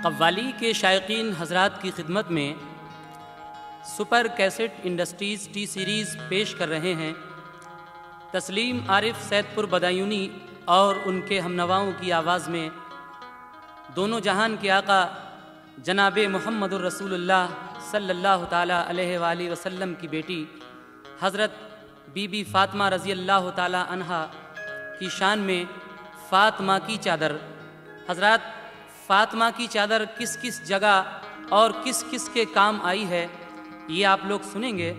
कव्वाली के शायकीन हजरात की खिदमत में super cassette industries T series पेश कर रहे हैं तस्लीम आरिफ सैदपुर बदायूनी और उनके हमनवाओं की आवाज़ में दोनों जहान के आका जनाब मुहम्मदुर रसूलुल्लाह सल्लल्लाहु ताला अलैहि वसल्लम की बेटी हज़रत बीबी फ़ातिमा रज़ी अल्लाह ताला अन्हा की शान में फ़ातिमा की चादर। हज़रात, फ़ातिमा की चादर किस किस जगह और किस किस के काम आई है ये आप लोग सुनेंगे।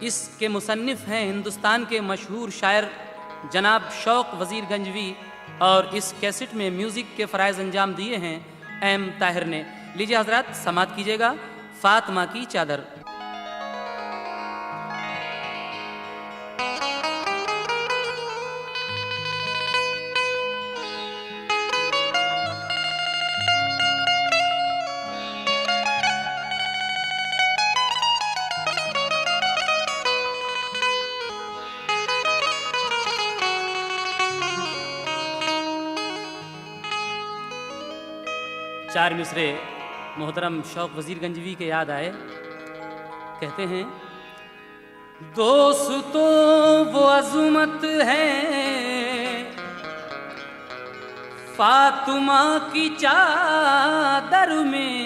इसके मुसन्निफ़ हैं हिंदुस्तान के मशहूर शायर जनाब शौक़ वज़ीर गंजवी और इस कैसेट में म्यूज़िक के फ़राइज़ अंजाम दिए हैं एम ताहिर ने। लीजिए हज़रात, समात कीजिएगा फ़ातिमा की चादर। चार मिसरे मोहतरम शौक़ वज़ीर गंजवी के याद आए। कहते हैं, दोस्तों वो अज़मत है फ़ातिमा की चादर में,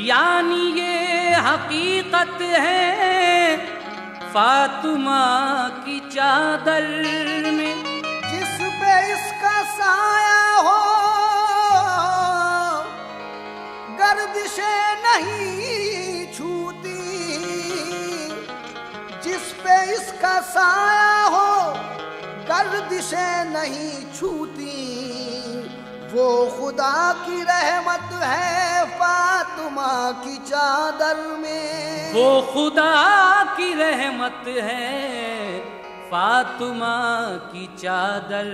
यानी ये हकीकत है फ़ातिमा की चादर में। जिस पे इसका साया हो गर्दिशें नहीं छूती, जिस पे इसका साया हो गर्दिशें नहीं छूती, वो खुदा की रहमत है फ़ातिमा की चादर में। वो खुदा की रहमत है फ़ातिमा की चादर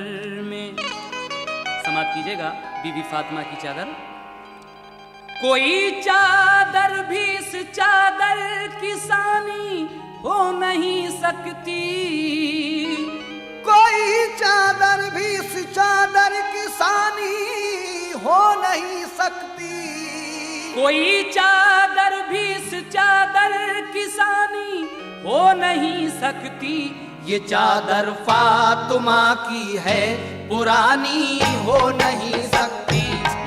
में। समात कीजिएगा बीबी फ़ातिमा की चादर। कोई चादर भी इस चादर की सानी हो नहीं सकती, कोई चादर भी इस चादर की सानी हो नहीं सकती, कोई चादर भी इस चादर की सानी हो नहीं सकती। ये चादर फ़ातिमा की है पुरानी हो नहीं सकती,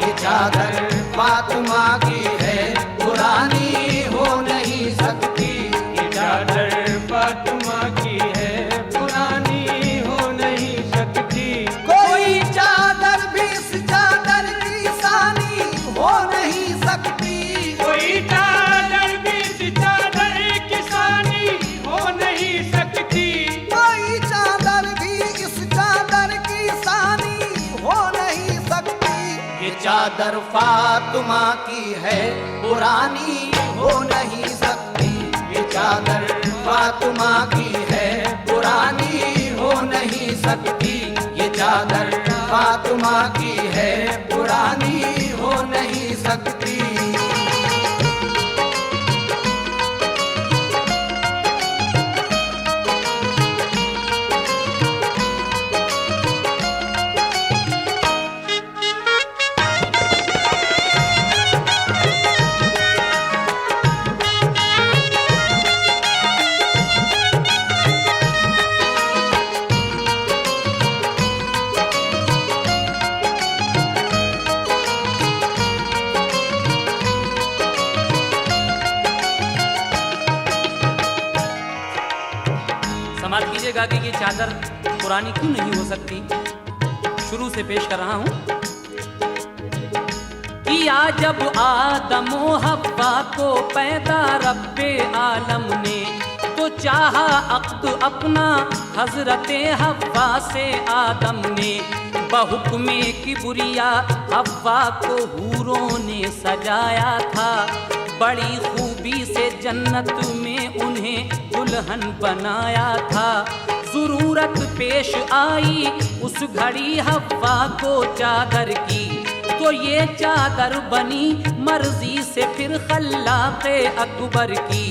ये चादर फ़ातिमा की है पुरानी हो नहीं सकती, ये चादर फ़ातिमा की है पुरानी हो नहीं सकती। कोई चादर भी इस चादर की सानी हो नहीं सकती, कोई चादर भी इस चादर की सानी हो नहीं सकती, कोई चादर भी इस चादर की सानी हो नहीं सकती। ये चादर फ़ातिमा की है पुरानी हो नहीं सकती, ये चादर फ़ातिमा की है पुरानी हो नहीं सकती, ये चादर फ़ातिमा की है पुरानी हो नहीं सकती। समात कीजिएगा कि ये चादर पुरानी क्यों नहीं हो सकती। शुरू से पेश कर रहा हूं। किया जब आदम व हव्वा को पैदा रब्बे आलम ने, तो चाहा अक्द अपना हजरते हव्वा से आदम ने। बहुक्मे किबरिया हव्वा को हूरों ने सजाया था, बड़ी खूबी से जन्नत में उन्हें दुल्हन बनाया था। ज़रूरत पेश आई उस घड़ी हव्वा को चादर की, तो ये चादर बनी मर्जी से फिर खल्लाक़े अकबर की।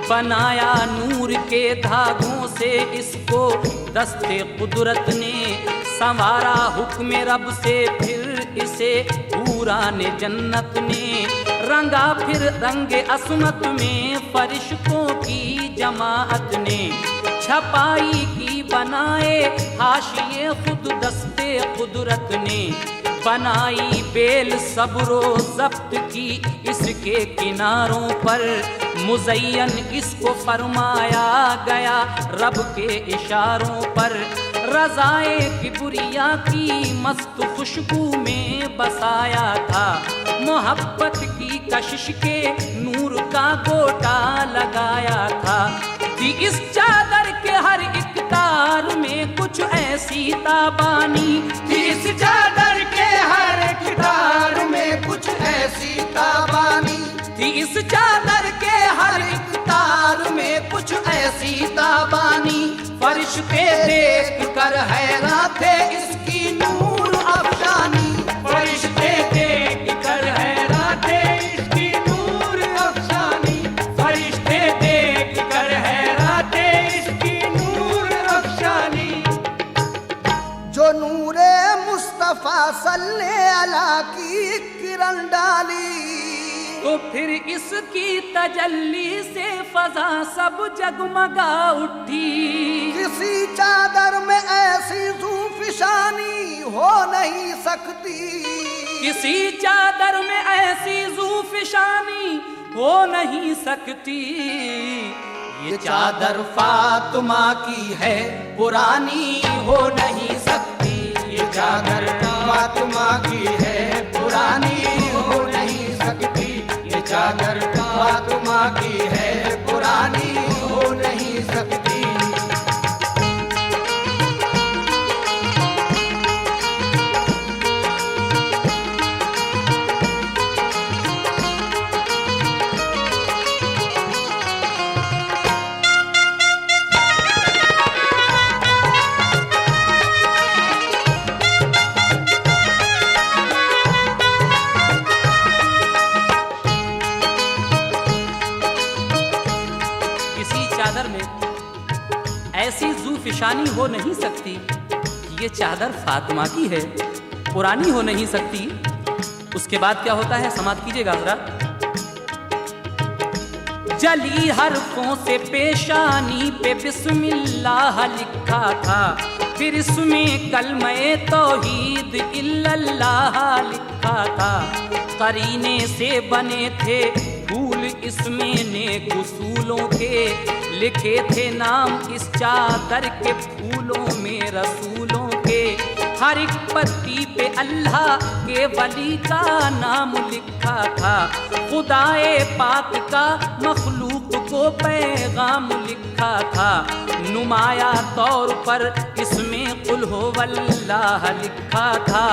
बनाया नूर के धागों से इसको दस्ते कुदरत ने, संवारा हुक्म रब से फिर इसे पूराने जन्नत ने रंगा, फिर रंगे असमत में फरिश्तों की जमाअत ने छपाई की बनाए हाशिए खुद दस्ते कुदरत ने बनाई बेल सब्रो जब्त की इसके किनारों पर मुज़य्यन इसको फरमाया गया रब के इशारों पर रज़ाए किबरिया की मस्त खुशबू में बसाया था मोहब्बत की कशिश के नूर का गोटा लगाया था कि इस चादर के हर एक तार में कुछ ऐसी ताबानी थी इस चादर के हर एक तार में कुछ ऐसी ताबानी थी इस चादर के हर एक तार में कुछ ऐसी ताबानी फरिश्ते देख कर हैरान थे इसकी नूर अफशानी फरिश्ते देख कर हैरान थे इसकी नूर अफशानी फरिश्ते देख कर हैरान थे इसकी नूर अफशानी जो नूरे मुस्तफा सल्लल्लाहु अलैहि की किरण डाली तो फिर इसकी तजल्ली से फजा सब जगमगा उठी किसी चादर में ऐसी ज़ूफ़िशानी हो नहीं सकती किसी चादर में ऐसी ज़ूफ़िशानी हो नहीं सकती ये चादर फातिमा की है पुरानी हो नहीं सकती ये चादर फातिमा की है पुरानी हो नहीं सकती ये चादर फातिमा की है पुरानी हो नहीं सकती ऐसी ज़ूफ़िशानी हो नहीं सकती ये चादर फातिमा की है पुरानी हो नहीं सकती। उसके बाद क्या होता है समाप्त कीजिएगा जरा। जली हरफों से पेशानी पे बिस्मिल्लाह लिखा था फिर इसमें कलमे तौहीद इल्लल्लाह लिखा था करीने से बने थे फूल इसमें नेक उसूलों के लिखे थे नाम इस चादर के फूलों में रसूलों के हर एक पत्ती पे अल्लाह के वली का नाम लिखा था खुदाए पाक का मखलूक को पैगाम लिखा था नुमाया तौर पर इसमें कुल हो वल्लाह लिखा था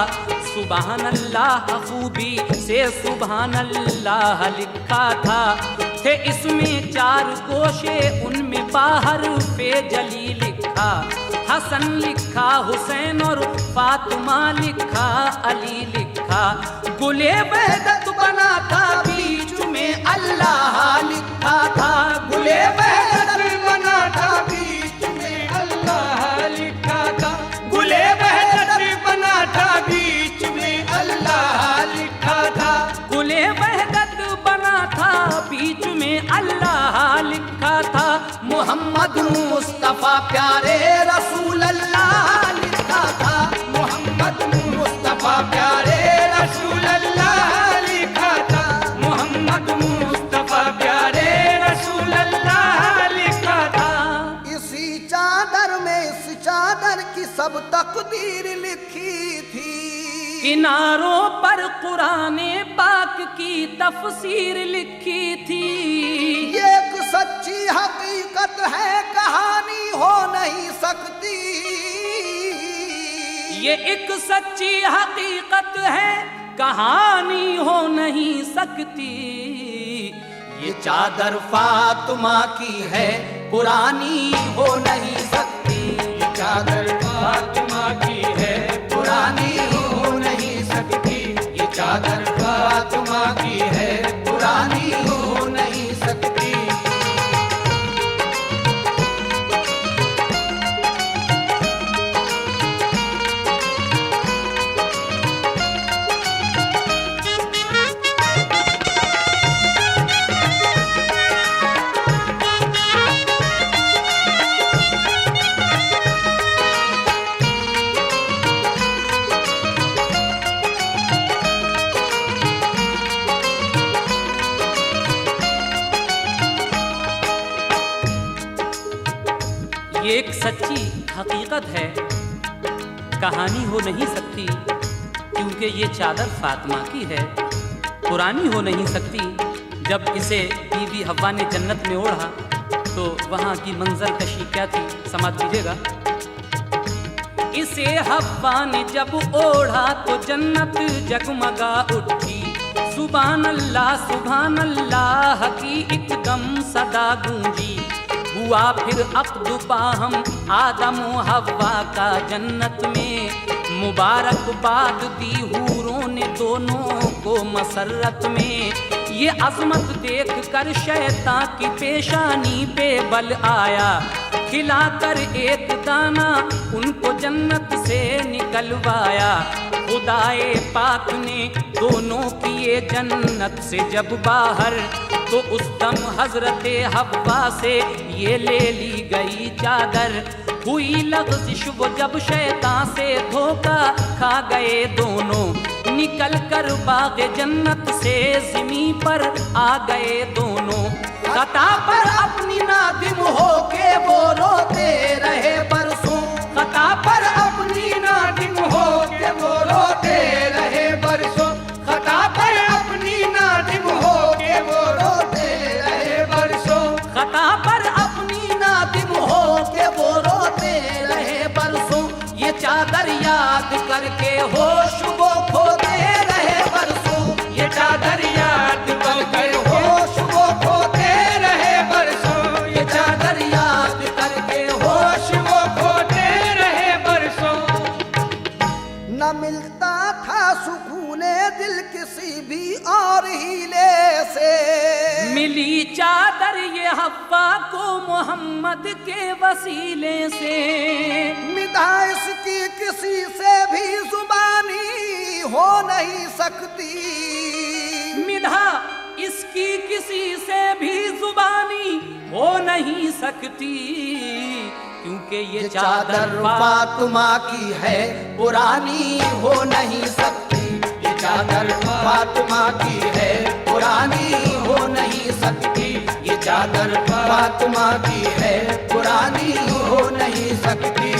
सुबहान अल्लाह खूबी से सुबहान अल्लाह लिखा था थे इसमें चार गोशे उनमें बाहर पे जली लिखा हसन लिखा हुसैन और फातिमा लिखा अली लिखा गुले वहदत बना था बीच में अल्लाह लिखा था गुले वहदत बना था बीच में अल्लाह लिखा था गुले वहदत बना था बीच में अल्लाह लिखा था गुले वहदत बना था बीच में अल्लाह लिखा था मोहम्मद मुस्तफा प्यारे रसूल अल्लाह लिखा था मोहम्मद मुस्तफा प्यारे रसूल अल्लाह लिखा था मोहम्मद मुस्तफा प्यारे रसूल अल्लाह लिखा था। इसी चादर में इस चादर की सब तकदीर लिखी थी किनारों पर कुराने पाक की तफसीर लिखी थी ये एक सच्ची हकीकत है कहानी हो नहीं सकती ये एक सच्ची हकीकत है कहानी हो नहीं सकती ये चादर फातिमा की है पुरानी हो नहीं सकती ये चादर फातिमा की है पुरानी हो नहीं सकती ये चादर फातिमा की है पुरानी हो नहीं सकती। ये एक सच्ची हकीकत है, कहानी हो नहीं सकती, क्योंकि ये चादर फातिमा की है, पुरानी हो नहीं सकती। जब इसे बीबी हव्वा ने जन्नत में ओढ़ा तो वहाँ की मंजर कशी क्या थी, समाप्त कीजिएगा। इसे हव्वा ने जब ओढ़ा तो जन्नत जगमगा उठी, सुभान अल्लाह की एकदम सदा गूंजी। हुआ फिर अक़्द बाहम आदम व हव्वा का जन्नत में, मुबारकबाद दी हूरों ने दोनों को मसरत में। ये अज़मत देख कर शैतान की पेशानी पे बल आया, खिलाकर एक दाना उनको जन्नत से निकलवाया। खुदाए पाक ने दोनों किए जन्नत से जब बाहर, तो उस दम हजरत हव्वा से ये ले ली गई चादर। हुई लग़ज़िश वो जब शैतान से धोखा खा गए दोनों, निकल कर बाग़ जन्नत से ज़मीं पर आ गए दोनों। खता पर अपनी नादिम होके वो रोते रहे बरसों, खता पर अपनी नादिम होके वो रोते रहे बरसों, खता पर अपनी नादिम होके वो रोते रहे बरसों, खता पर अपनी नादिम होके वो रोते रहे बरसों। ये चादर याद करके होश वो खोते रहे बरसों, ये चादर याद करके होश वो खोते रहे बरसों, ये चादर याद करके होश वो खोते रहे बरसों। न मिलता था सुकूने दिल किसी भी और हीले से, मिली चादर ये हव्वा को मोहम्मद के वसीले से। मिधा इसकी किसी से भी जुबानी हो नहीं सकती, मिधा इसकी किसी से भी जुबानी हो नहीं सकती, क्योंकि ये चादर फातिमा की है, पुरानी हो नहीं सकती। ये चादर फातिमा की है, पुरानी हो नहीं सकती। ये चादर फातिमा की है, पुरानी हो नहीं सकती।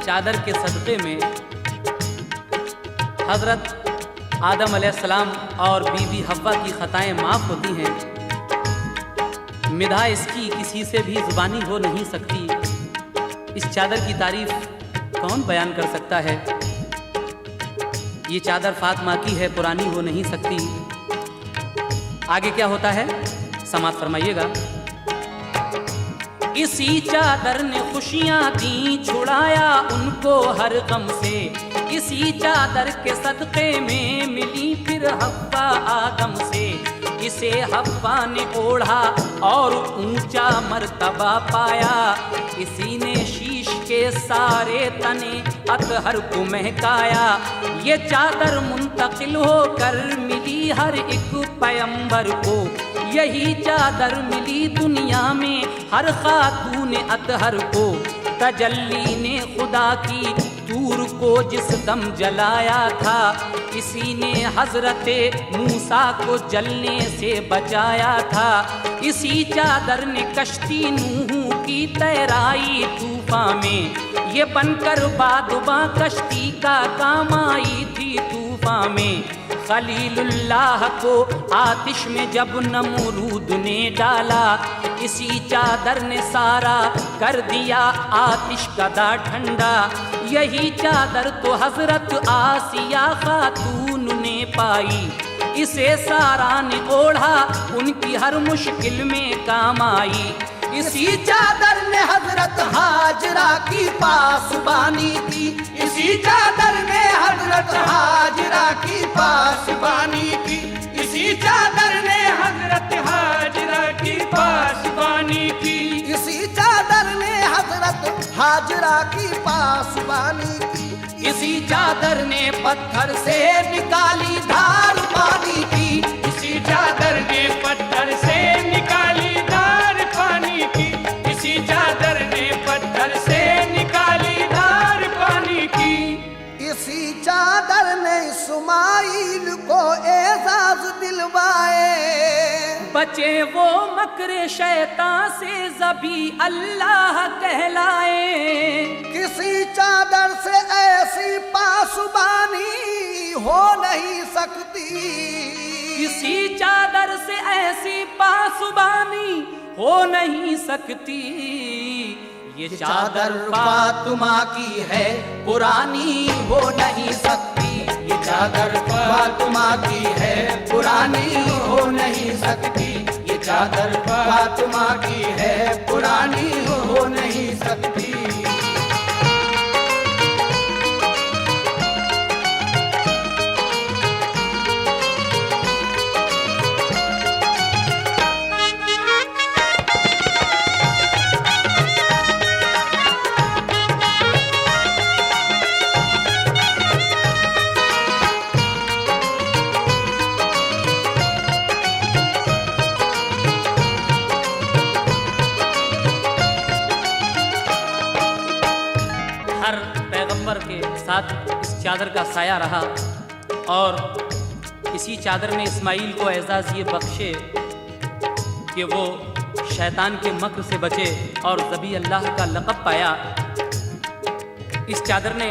चादर के सदक़े में हज़रत आदम अलैहिस्सलाम और बीबी हव्वा की ख़ताएँ माफ़ होती हैं। मिधा इसकी किसी से भी ज़ुबानी हो नहीं सकती। इस चादर की तारीफ़ कौन बयान कर सकता है। ये चादर फातिमा की है, पुरानी हो नहीं सकती। आगे क्या होता है, समात फरमाइएगा। इसी चादर ने खुशियाँ दी, छुड़ाया उनको हर गम से। इसी चादर के सदक़े में मिली फिर हव्वा आदम से। इसे हव्वा ने ओढ़ा और ऊंचा मर्तबा पाया। इसी ने शीश के सारे तने अतहर को महकाया। ये चादर मुंतकिल होकर मिली हर एक पैगंबर को। यही चादर मिली दुनिया में हर खातून अतहर को। तजल्ली ने खुदा की तूर को जिस दम जलाया था, इसी ने हजरते मूसा को जलने से बचाया था। इसी चादर ने कश्ती नूह की तैराई तूफान में। ये बनकर बादुबा कश्ती का काम आई थी तूफान में। खलीलुल्लाह को आतिश में जब नमरूद ने डाला, इसी चादर ने सारा कर दिया आतिश कदा ठंडा। यही चादर तो हजरत आसिया खातून ने पाई। इसे सारा ने ओढ़ा, उनकी हर मुश्किल में काम आई। इसी चादर ने हजरत हाजरा की पासबानी की। इसी चादर ने हजरत हाजरा की पासबानी की। इसी चादर ने हजरत हाजरा की पासबानी की। इसी चादर ने हजरत हाजरा की पासबानी की। इसी चादर ने पत्थर से निकाली धार पानी की, इसी चादर ने पत्थर से निकाली धार पानी की, इसी चादर ने पत्थर से निकाली धार पानी की। इसी चादर ने इस्माइल को एजाज दिलवाए, बचे वो मकरे शैतान से ज़बी अल्लाह कहलाए। किसी चादर से ऐसी पासबानी हो नहीं सकती, किसी चादर से ऐसी पासबानी हो नहीं सकती। ये चादर फातिमा की है पुरानी हो नहीं सकती, ये चादर फातिमा की है पुरानी हो नहीं सकती, ये चादर फातिमा की है पुरानी हो नहीं सकती। हर पैगंबर के साथ इस चादर का साया रहा और इसी चादर ने इस्माइल को एजाज़ ये बख्शे कि वो शैतान के मक्र से बचे और ज़बी अल्लाह का लक़ब पाया। इस चादर ने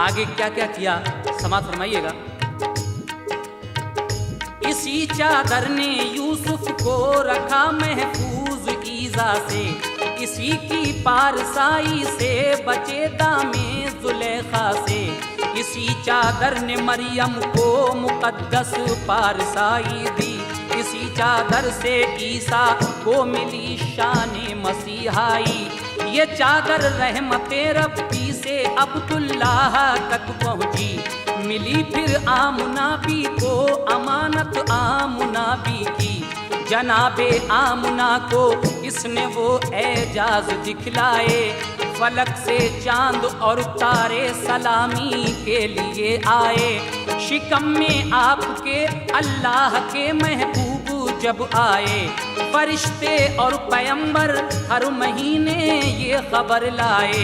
आगे क्या क्या किया समात फरमाइएगा। इसी चादर ने यूसुफ को रखा महफूज ईज़ा से, इसी की पारसाई से बचे दामे जुलेखा से। इसी चादर ने मरियम को मुकद्दस पारसाई दी, इसी चादर से ईसा को मिली शान मसीहाई। ये चादर रहमते रब्बी से अब्दुल्लाह तक पहुंची, मिली फिर आमुना बी को अमानत आमुना बी की। जनाबे आमुना को इसने वो एजाज दिखलाए, फलक से चांद और तारे सलामी के लिए आए। शिकम में आपके अल्लाह के महबूब जब आए, फरिश्ते और पैगंबर हर महीने ये खबर लाए।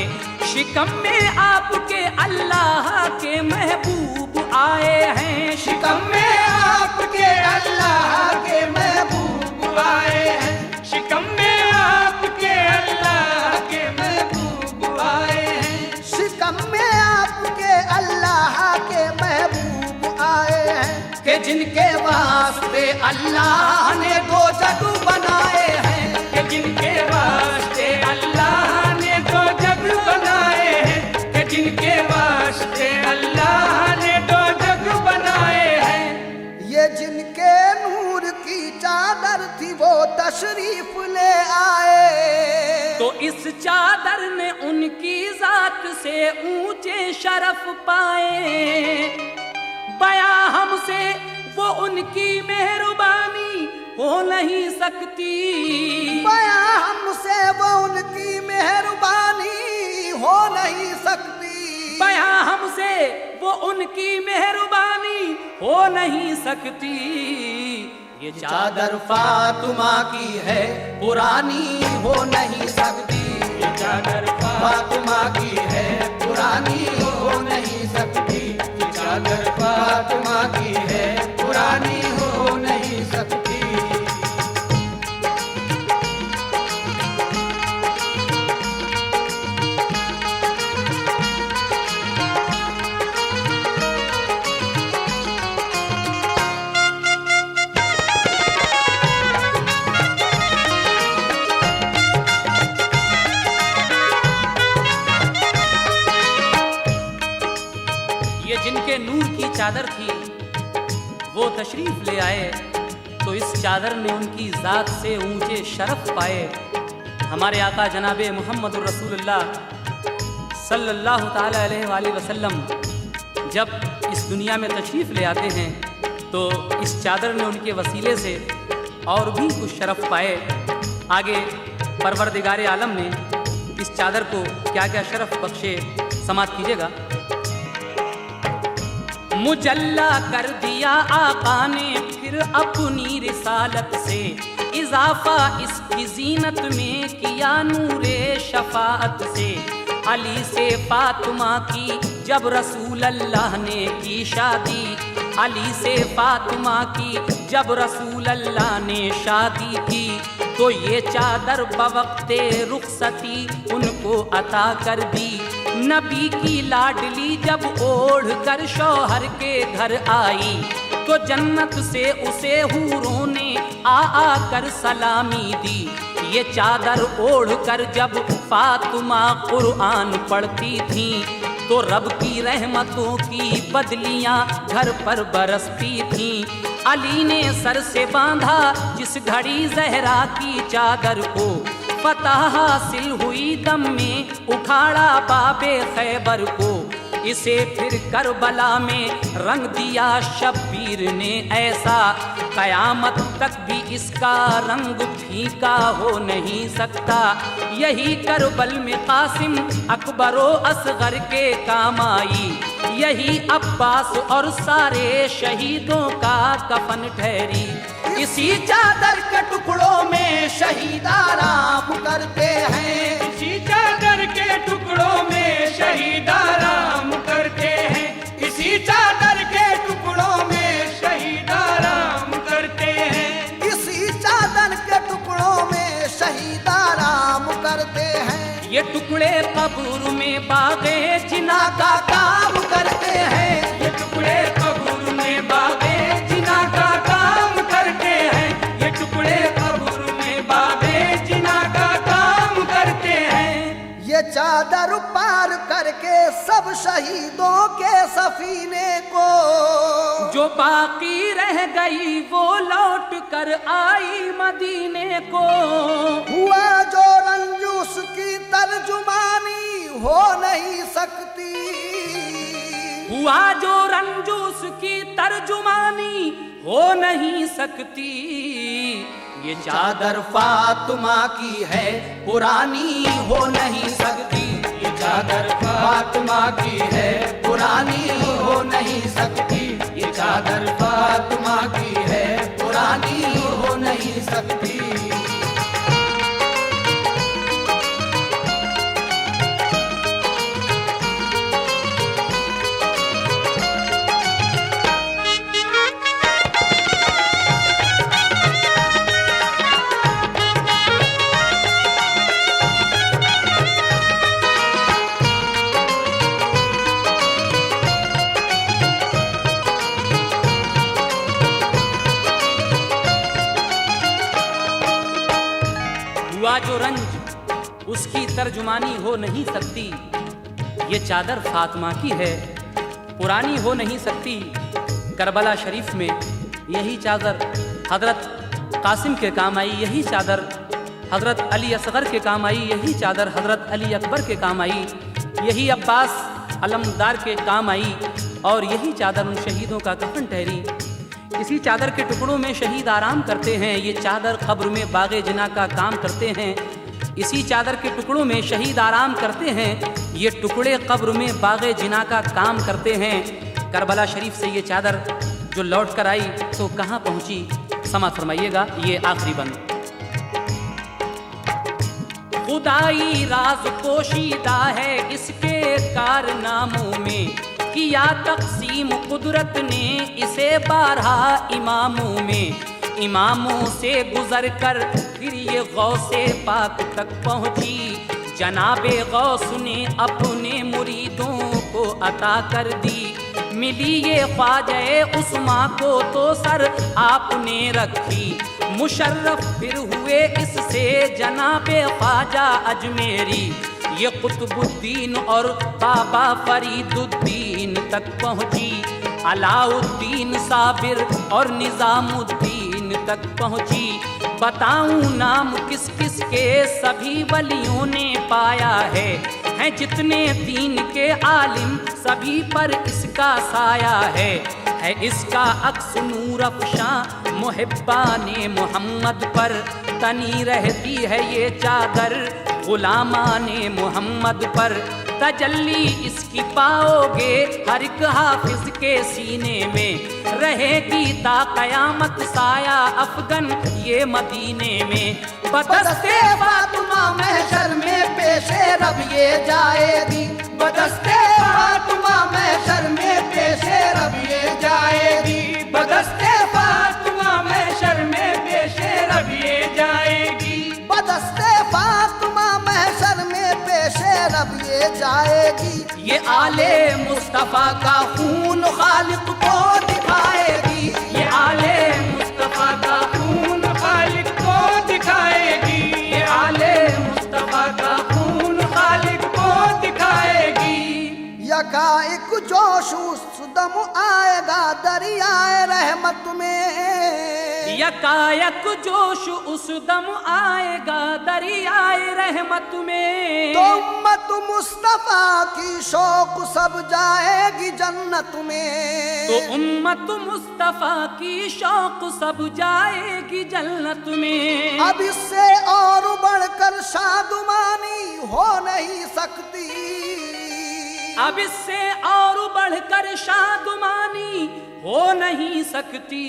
शिकम में आपके अल्लाह के महबूब आए हैं, शिकम में आपके अल्लाह के महबूब आए हैं, शिकम में आपके अल्लाह के महबूब आए हैं, शिकम में आपके अल्लाह के महबूब आए हैं। कि जिनके वास्ते अल्लाह ने दो जग बनाए हैं, कि जिनके वास्ते अल्लाह ने दो जग बनाए हैं, कि जिनके वास्ते अल्लाह ने दो जग बनाए हैं। ये जिनके नूर की चादर थी वो तशरीफ ले आए, तो इस चादर ने उनकी जात से ऊंचे शरफ पाए। बया हमसे वो उनकी मेहरबानी हो नहीं सकती, बया हमसे वो उनकी मेहरबानी हो नहीं सकती, बया हमसे वो उनकी मेहरबानी हो नहीं सकती। ये चादर फातिमा की है पुरानी हो नहीं सकती, ये चादर फातिमा की है पुरानी हो नहीं सकती, ये चादर फातिमा की है पुरानी हो नहीं सकती। जिनके नूर की चादर थी वो तशरीफ ले आए, तो इस चादर ने उनकी ज़ात से ऊंचे शरफ पाए। हमारे आका जनाबे मोहम्मद रसूलुल्लाह सल्लल्लाहु ताला अलैहि वसल्लम जब इस दुनिया में तशरीफ़ ले आते हैं तो इस चादर ने उनके वसीले से और भी कुछ शरफ पाए। आगे परवरदिगार आलम ने इस चादर को क्या क्या शरफ बख्शे समात कीजिएगा। मुजल्ला कर दिया आका ने फिर अपनी रिसालत से, इजाफा इसकी जीनत में किया नूरे शफाअत से। अली से फातिमा की जब रसूल अल्लाह ने की शादी, अली से फातिमा की जब रसूल अल्लाह ने शादी की, तो ये चादर बवक्ते रुखसती उनको अता कर दी। नबी की लाडली जब ओढ़ कर शौहर के घर आई, तो जन्नत से उसे हूरों ने आ कर सलामी दी। ये चादर ओढ़ कर जब फातिमा कुरान पढ़ती थी, तो रब की रहमतों की बदलियां घर पर बरसती थीं। अली ने सर से बांधा जिस घड़ी जहरा की चादर को, फतह हासिल हुई दम में उखाड़ा बाबे खैबर को। इसे फिर करबला में रंग दिया शब्बीर ने ऐसा, कयामत तक भी इसका रंग फीका हो नहीं सकता। यही करबल में कासिम अकबरो असगर के काम आई, यही अब्बास और सारे शहीदों का कफन ठहरी। इसी चादर के टुकड़ों में शहीद आराम करते हैं, इसी चादर के टुकड़ों में शहीद आराम करते हैं, इसी चादर के टुकड़ों में शहीद आराम करते हैं, इसी चादर के टुकड़ों में शहीद आराम करते हैं। ये टुकड़े कब्र में बागे जिना का काम करते हैं, ये टुकड़े कब्र में बागे जिना का काम करते हैं, ये टुकड़े कब्र में बागे जिना का काम करते हैं। ये चादर पार करके सब शहीदों के सफीने को, जो बाकी रह गई वो लौट कर आई मदीने को। हुआ जो रंजूस की तर्जुमानी हो नहीं सकती, हुआ जो रंजूस की तर्जुमानी हो नहीं सकती। ये चादर फातिमा की है पुरानी हो नहीं सकती, ये चादर फातिमा की है पुरानी हो नहीं सकती, ये चादर फातिमा की है पुरानी हो नहीं सकती। हुआ जो रंज उसकी तर्जुमानी हो नहीं सकती। ये चादर फातिमा की है पुरानी हो नहीं सकती। करबला शरीफ में यही चादर हजरत कासिम के काम आई, यही चादर हजरत अली असगर के काम आई, यही चादर हजरत अली अकबर के काम आई, यही अब्बास अलमदार के काम आई, और यही चादर उन शहीदों का कफन ठहरी। इसी चादर के टुकड़ों में शहीद आराम करते हैं, ये चादर कब्र में बागे जिना का काम करते हैं। इसी चादर के टुकड़ों में शहीद आराम करते हैं, ये टुकड़े कब्र में बागे जिना का काम करते हैं। करबला शरीफ से ये चादर जो लौट कर आई तो कहाँ पहुँची, समाअत फरमाइएगा। ये आखिरी बंद। खुदाई राज पोशीदा है इसके कारनामों में, किया तक़सीम कुदरत ने इसे 12 इमामों में। इमामों से गुजर कर फिर ये गौसे पाक तक पहुँची, जनाबे गौस ने अपने मुरीदों को अता कर दी। मिली ये ख्वाजा उस्मा को तो सर आपने रखी, मुशर्रफ फिर हुए इससे जनाबे ख्वाजा अजमेरी। ये कुतुबुद्दीन और बाबा फरीदुद्दीन तक पहुँची, अलाउद्दीन साबिर और निज़ामुद्दीन तक पहुँची। बताऊं नाम किस किस के सभी वलियों ने पाया है, हैं जितने दीन के आलिम सभी पर इसका साया है इसका अक्स नूर अफ़शां मुहिब्बाने मोहम्मद पर। तनी रहती है ये चादर गुलामाने मोहम्मद पर, तजल्ली इसकी पाओगे हर एक हाफिज के सीने में। रहेगी ता कयामत साया अफगन ये मदीने में। बदस्ते फातिमा महशर में पेशे रब ये जाएगी। बदस्ते फातिमा महशर में पेशे रब ये जाएगी। बदस्ते फातिमा महशर में पेशे रब ये जाएगी। बदस्ते फातिमा महशर में पेशे रब ये जाएगी। ये आले मुस्तफा का खून खालिक को दिखाएगी। ये आले मुस्तफा का खून खालिक को दिखाएगी। ये आले मुस्तफा का खून खालिक को दिखाएगी। यकाएक जोश उस दम आएगा दरियाए रहमत में। यकायक जोश उस दम आएगा दरियाए रहमत में। तो उम्मत मुस्तफा की शौक सब जाएगी जन्नत में। तो उम्मत मुस्तफा की शौक सब जाएगी जन्नत में। अब इससे और बढ़कर शादुमानी हो नहीं सकती। अब इससे और बढ़कर शादुमानी हो नहीं सकती।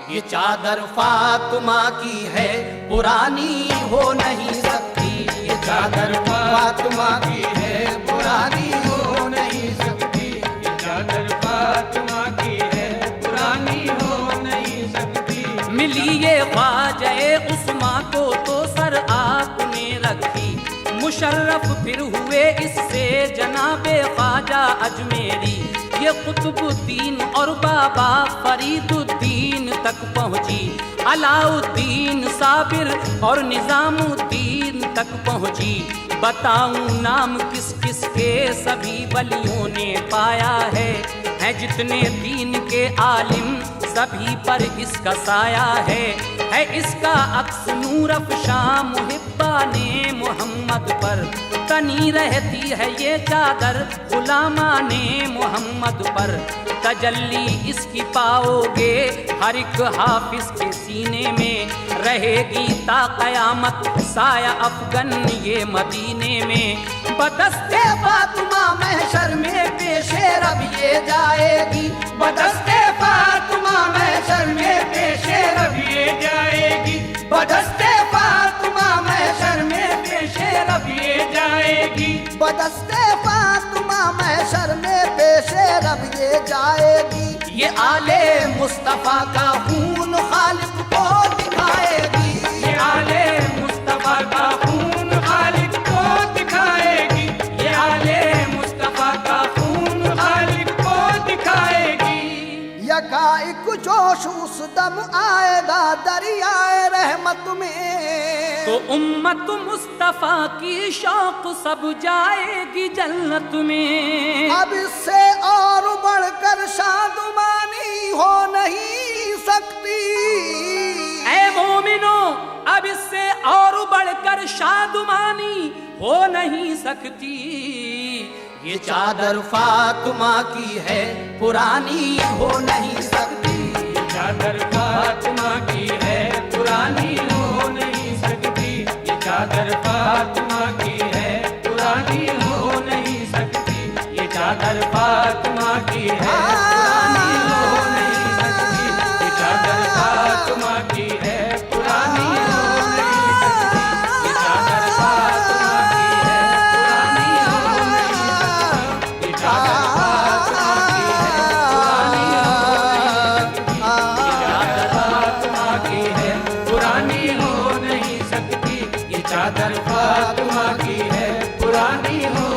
ये चादर फातिमा की है पुरानी हो नहीं सकती। ये चादर फातिमा की है पुरानी हो नहीं सकती। ये चादर फातिमा की है पुरानी हो नहीं सकती। मिली ये ख्वाजा उस्मा को तो सर आपने रखी। मुशर्रफ फिर हुए इससे जनाबे ख्वाजा अजमेरी। ये कुतुबुद्दीन और बाबा फरीदुद्दीन तक पहुंची। अलाउद्दीन साबिर और निजामुद्दीन तक पहुंची। बताऊं नाम किस किस के सभी वलियों ने पाया है। जितने दीन के आलिम सभी पर इसका साया है इसका अक्स नूर अफ़शा मुहिब्बा ने मोहम्मद पर। तनी रहती है ये चादर गुलामा ने मोहम्मद पर। तजल्ली इसकी पाओगे हर एक हाफिज के सीने में। रहेगी ता कयामत साया अफगन ये मदीने में। बदस्ते फातिमा महशर में पेशे रब ये जाएगी। बदस्ते फातिमा महशर में पेशे रब ये जाएगी। बदस्ते फातिमा महशर में पेशे रब ये जाएगी। बदस्ते फातिमा महशर में पेशे रब ये जाएगी। ये आले मुस्तफा का खून खालिक को दिखाएगी। ये आले मुस्तफा का खून खालिक को दिखाएगी। ये आले मुस्तफा का खून खालिक को दिखाएगी। यकाएक जोश उस दम आएगा दरियाए रहमत में। तो उम्मत मुस्तफा की शौक सब जाएगी जन्नत में। अब इससे और बढ़कर शादुमानी हो नहीं सकती। ऐ मोमिनो अब इससे और बढ़कर शादुमानी हो नहीं सकती। ये चादर फातिमा की है पुरानी हो नहीं सकती। ये चादर फातिमा की है पुरानी हो नहीं सकती। ये चादर फातिमा की है पुरानी हो नहीं सकती। ये चादर फातिमा की है पुरानी हो नहीं सकती। ये चादर फातिमा की है पुरानी हो नहीं सकती। ये चादर फातिमा की है पुरानी हो नहीं सकती। ये चादर फातिमा की है पुरानी हो नहीं सकती। ये चादर फातिमा की है पुरानी हो